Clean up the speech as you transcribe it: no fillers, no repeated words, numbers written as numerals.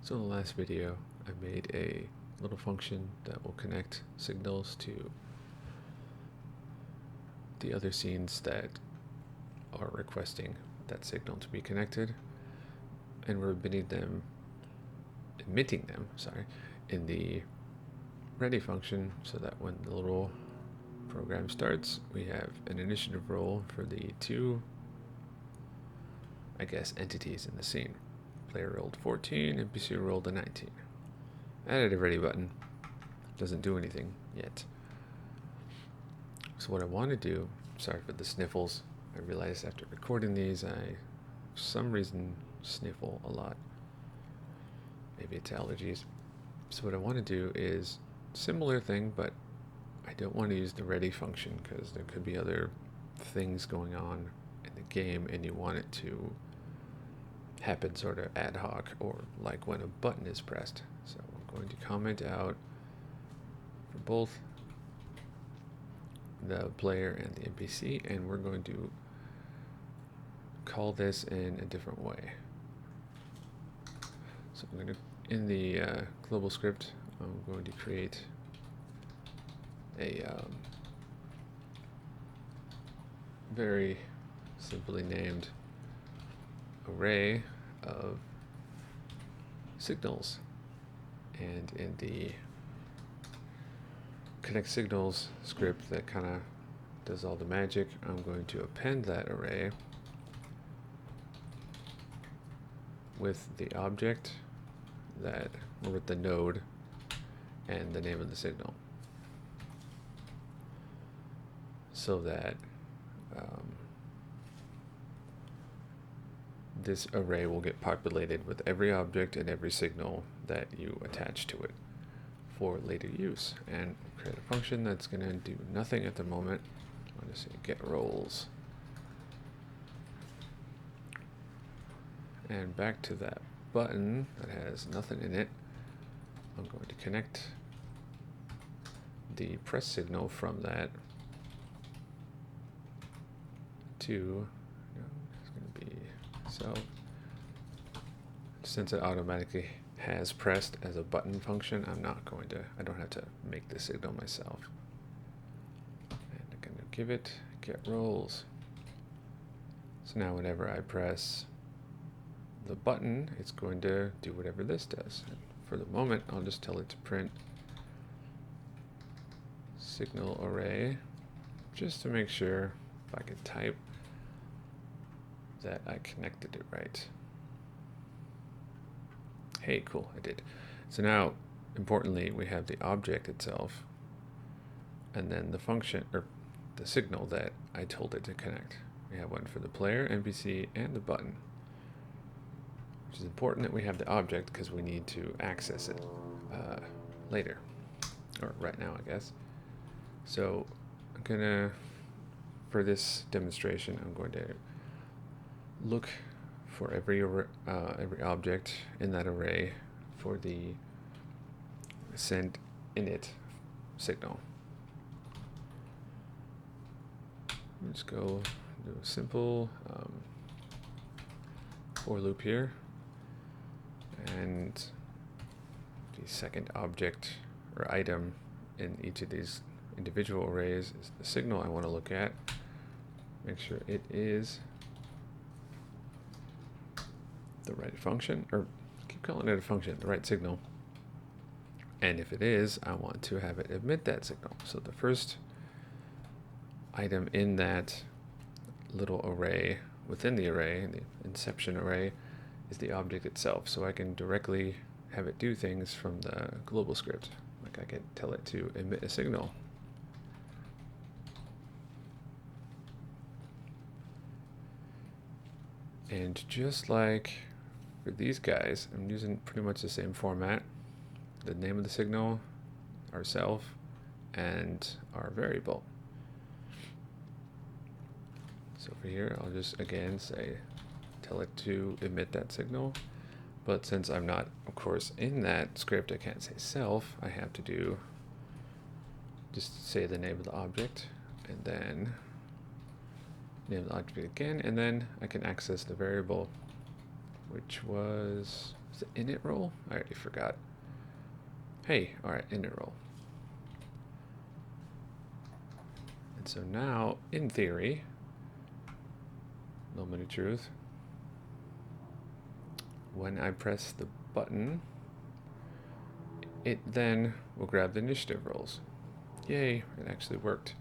So in the last video, I made a little function that will connect signals to the other scenes that are requesting that signal to be connected, and we're emitting them, in the ready function, so that when the little program starts, we have an initiative role for the two, entities in the scene. Player rolled 14, NPC rolled a 19. Added a ready button. Doesn't do anything yet. So what I want to do, sorry for the sniffles, I realized after recording these I, for some reason, sniffle a lot. Maybe it's allergies. So what I want to do is similar thing, but I don't want to use the ready function because there could be other things going on in the game and you want it to happen sort of ad hoc, or like when a button is pressed. So I'm going to comment out for both the player and the NPC, and we're going to call this in a different way. So I'm going to, in the global script, I'm going to create a very simply named array of signals, and in the connect signals script that kind of does all the magic, I'm going to append that array with the object that, or with the node and the name of the signal, so that this array will get populated with every object and every signal that you attach to it for later use, and create a function that's going to do nothing at the moment. I'm going to say get roles, and back to that button that has nothing in it, I'm going to connect the press signal from that to, it's going to be so, since it automatically has pressed as a button function, I don't have to make the signal myself. And I'm going to give it get roles. So now whenever I press the button, it's going to do whatever this does. And for the moment, I'll just tell it to print signal array, just to make sure, if I can type, that I connected it right. Hey, cool, I did. So now, importantly, we have the object itself, and then the function, or the signal that I told it to connect. We have one for the player, NPC, and the button, which is important that we have the object because we need to access it later, or right now, I guess. So I'm gonna, for this demonstration, I'm going to look for every object in that array for the send init signal. Let's go do a simple for loop here, and the second object or item in each of these individual arrays is the signal I want to look at. Make sure it is the right function, or keep calling it a function, the right signal. And if it is, I want to have it emit that signal. So the first item in that little array, within the array, the inception array, is the object itself. So I can directly have it do things from the global script. Like I can tell it to emit a signal. And just like for these guys, I'm using pretty much the same format. The name of the signal, ourself, and our variable. So for here, I'll just again tell it to emit that signal. But since I'm not, of course, in that script, I can't say self. I have to just say the name of the object, and then name the object again, and then I can access the variable, which was Was it init role? I already forgot. Hey, alright, init role. And so now, in theory, moment of truth, when I press the button, it then will grab the initiative roles. Yay, it actually worked.